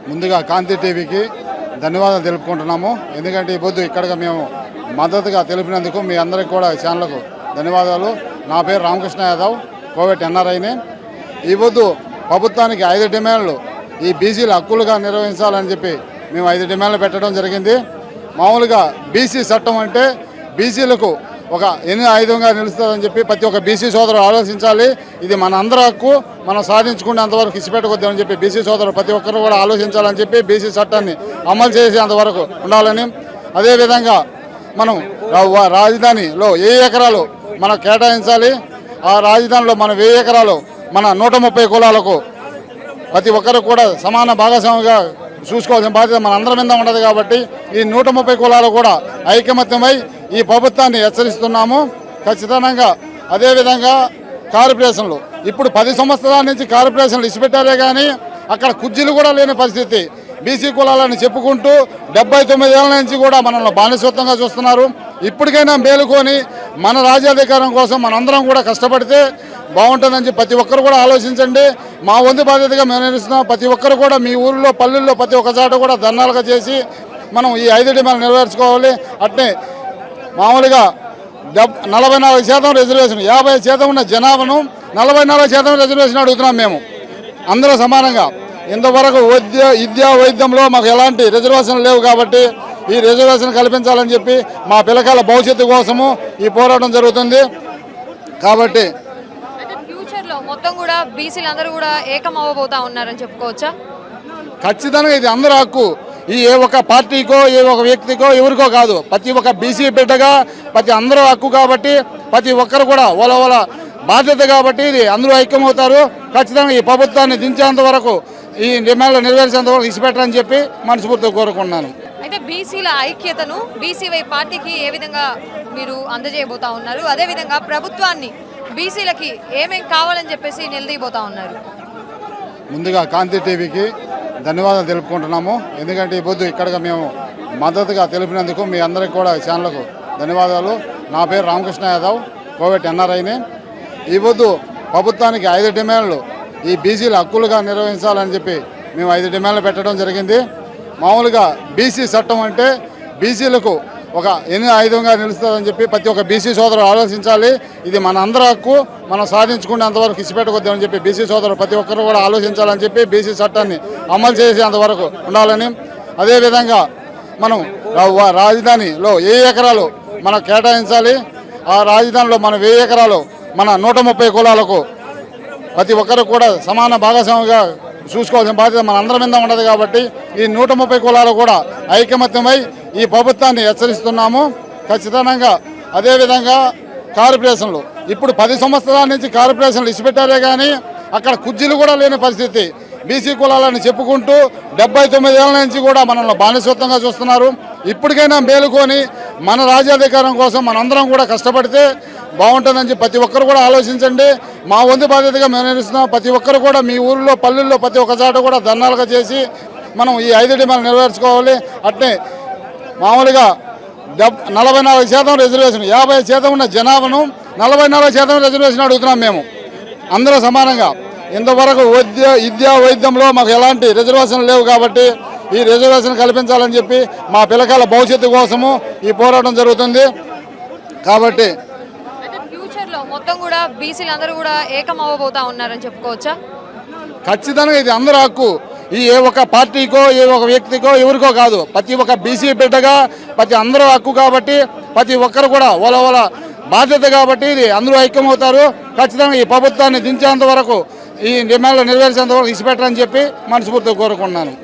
ముందుగా కాంతి టీవీకి ధన్యవాదాలు తెలుపుకుంటున్నాము. ఎందుకంటే ఈ పొద్దు ఇక్కడికి మేము మద్దతుగా తెలిపినందుకు మీ అందరికీ కూడా ఛానల్కు ధన్యవాదాలు. నా పేరు రామకృష్ణ యాదవ్, కోవిడ్ ఎన్ఆర్ఐని. ఈ పొద్దు ప్రభుత్వానికి 5 డిమాండ్లు ఈ బీసీల హక్కులుగా నిర్వహించాలని చెప్పి మేము 5 డిమాండ్లు పెట్టడం జరిగింది. మామూలుగా బీసీ చట్టం అంటే బీసీలకు ఒక ఆయుధంగా నిలుస్తుందని చెప్పి ప్రతి ఒక్క బీసీ సోదరుడు ఆలోచించాలి. ఇది మన అందరి హక్కు, మనం సాధించుకునేంతవరకు ఇచ్చిపెట్టకొద్దామని చెప్పి బీసీ సోదరులు ప్రతి ఒక్కరు కూడా ఆలోచించాలని చెప్పి బీసీ చట్టాన్ని అమలు చేసేంతవరకు ఉండాలని, అదేవిధంగా మనం రాజధానిలో 1000 ఎకరాలు మనం కేటాయించాలి. ఆ రాజధానిలో మన 1000 ఎకరాలు మన 130 కులాలకు ప్రతి ఒక్కరు కూడా సమాన భాగస్వామిగా చూసుకోవాల్సిన బాధ్యత మన అందరి మీద ఉండదు. కాబట్టి ఈ 130 కులాలు కూడా ఐకమత్యమై ఈ ప్రభుత్వాన్ని హెచ్చరిస్తున్నాము ఖచ్చితంగా. అదేవిధంగా కార్పొరేషన్లు ఇప్పుడు 10 సంవత్సరాల నుంచి కార్పొరేషన్లు ఇచ్చిపెట్టారే కానీ అక్కడ కుర్చీలు కూడా లేని పరిస్థితి. బీసీ కులాలని చెప్పుకుంటూ 79 ఏళ్ళ నుంచి కూడా మనల్ని బానిసత్వంగా చూస్తున్నారు. ఇప్పటికైనా మేలుకొని మన రాజ్యాధికారం కోసం మనందరం కూడా కష్టపడితే బాగుంటుందని ప్రతి ఒక్కరు కూడా ఆలోచించండి. మా వంతు బాధ్యతగా మేము నిర్వహిస్తున్నాం. ప్రతి ఒక్కరు కూడా మీ ఊళ్ళో పల్లెల్లో ప్రతి ఒక్క చోట కూడా ధర్నాలుగా చేసి మనం ఈ 5 డిమాండ్లు నెరవేర్చుకోవాలి. అట్నే మామూలుగా 44% రిజర్వేషన్, 50% ఉన్న జనాభాను 44% రిజర్వేషన్ అడుగుతున్నాం మేము అందరూ సమానంగా. ఇంతవరకు విద్యా వైద్యంలో మాకు ఎలాంటి రిజర్వేషన్లు లేవు. కాబట్టి ఈ రిజర్వేషన్ కల్పించాలని చెప్పి మా పిల్లకాయల భవిష్యత్తు కోసము ఈ పోరాటం జరుగుతుంది. కాబట్టి ఫ్యూచర్లో మొత్తం కూడా బీసీలు అందరూ కూడా ఏకమవ్వబోతా ఉన్నారని చెప్పుకోవచ్చా? ఖచ్చితంగా ఇది అందరూ హక్కు. ఈ ఏ ఒక పార్టీకో ఏ ఒక వ్యక్తికో ఎవరికో కాదు, ప్రతి ఒక్క బీసీ బిడ్డగా ప్రతి అందరూ హక్కు. కాబట్టి ప్రతి ఒక్కరు కూడా వాళ్ళ బాధ్యత. కాబట్టి ఇది అందరూ ఐక్యమవుతారు. ఖచ్చితంగా ఈ ప్రభుత్వాన్ని దించేంత వరకు ఈ డిమాండ్లు నెరవేర్చేంత వరకు ఇచ్చిపెట్టాలని చెప్పి మనస్ఫూర్తిగా కోరుకుంటున్నాను. అయితే బీసీల ఐక్యతను బీసీవై పార్టీకి ఏ విధంగా మీరు అందజేయబోతా ఉన్నారు? అదేవిధంగా ప్రభుత్వాన్ని బీసీలకి ఏమేం కావాలని చెప్పేసి నిలదీయబోతా ఉన్నారు? ముందుగా కాంతి టీవీకి ధన్యవాదాలు తెలుపుకుంటున్నాము. ఎందుకంటే ఈ పొద్దు ఇక్కడికి మేము మద్దతుగా తెలిపినందుకు మీ అందరికీ కూడా ఛానల్కు ధన్యవాదాలు. నా పేరు రామకృష్ణ యాదవ్, కోవిడ్ ఎన్ఆర్ఐని. ఈ పొద్దు ప్రభుత్వానికి 5 డిమాండ్లు ఈ బీసీల హక్కులుగా నిర్వహించాలని చెప్పి మేము 5 డిమాండ్లు పెట్టడం జరిగింది. మామూలుగా బీసీ చట్టం అంటే బీసీలకు ఒక ఆయుధంగా నిలుస్తుందని చెప్పి ప్రతి ఒక్క బీసీ సోదరుడు ఆలోచించాలి. ఇది మన అందరి హక్కు, మనం సాధించుకునేంతవరకు ఇచ్చిపెట్టకొద్దామని చెప్పి బీసీ సోదరులు ప్రతి ఒక్కరు కూడా ఆలోచించాలని చెప్పి బీసీ చట్టాన్ని అమలు చేసేంతవరకు ఉండాలని, అదేవిధంగా మనం రాజధానిలో 1000 ఎకరాలు మనం కేటాయించాలి. ఆ రాజధానిలో మన 1000 ఎకరాలు మన 130 కులాలకు ప్రతి ఒక్కరు కూడా సమాన భాగస్వామిగా చూసుకోవాల్సిన బాధ్యత మన అందరి మీద ఉండదు. కాబట్టి ఈ 130 కులాలు కూడా ఐకమత్యమై ఈ ప్రభుత్వాన్ని హెచ్చరిస్తున్నాము ఖచ్చితంగా. అదేవిధంగా కార్పొరేషన్లు ఇప్పుడు 10 సంవత్సరాల నుంచి కార్పొరేషన్లు ఇచ్చిపెట్టారే కానీ అక్కడ కుర్చీలు కూడా లేని పరిస్థితి. బీసీ కులాలని చెప్పుకుంటూ 79 ఏళ్ళ నుంచి కూడా మనల్ని బానిసత్వంగా చూస్తున్నారు. ఇప్పటికైనా మేలుకొని మన రాజ్యాధికారం కోసం మనందరం కూడా కష్టపడితే బాగుంటుందని ప్రతి ఒక్కరు కూడా ఆలోచించండి. మా వంతు బాధ్యతగా మేము నిర్వహిస్తున్నాం. ప్రతి ఒక్కరు కూడా మీ ఊళ్ళో పల్లెల్లో ప్రతి ఒక్క చోట కూడా ధర్నాలుగా చేసి మనం ఈ 5 డిమాండ్లు నెరవేర్చుకోవాలి. అట్నే మామూలుగా 44% రిజర్వేషన్, 50% ఉన్న జనాభాను 44% రిజర్వేషన్ అడుగుతున్నాం మేము అందరూ సమానంగా. ఇంతవరకు విద్యా వైద్యంలో మాకు ఎలాంటి రిజర్వేషన్లు లేవు. కాబట్టి ఈ రిజర్వేషన్ కల్పించాలని చెప్పి మా పిల్లకాయల భవిష్యత్తు కోసము ఈ పోరాటం జరుగుతుంది. కాబట్టి ఫ్యూచర్లో మొత్తం కూడా బీసీలు అందరూ కూడా ఏకమవ్వబోతా ఉన్నారని చెప్పుకోవచ్చా? ఖచ్చితంగా ఇది అందరూ హక్కు. ఈ ఏ ఒక పార్టీకో ఏ ఒక వ్యక్తికో ఎవరికో కాదు, ప్రతి ఒక్క బీసీ బిడ్డగా ప్రతి అందరూ హక్కు. కాబట్టి ప్రతి ఒక్కరు కూడా వాళ్ళ బాధ్యత. కాబట్టి ఇది అందరూ ఐక్యమవుతారు. ఖచ్చితంగా ఈ ప్రభుత్వాన్ని దించేంత వరకు ఈ డిమాండ్లు నెరవేర్చేంత వరకు ఇచ్చిపెట్టాలని చెప్పి మనస్ఫూర్తిగా కోరుకుంటున్నాను.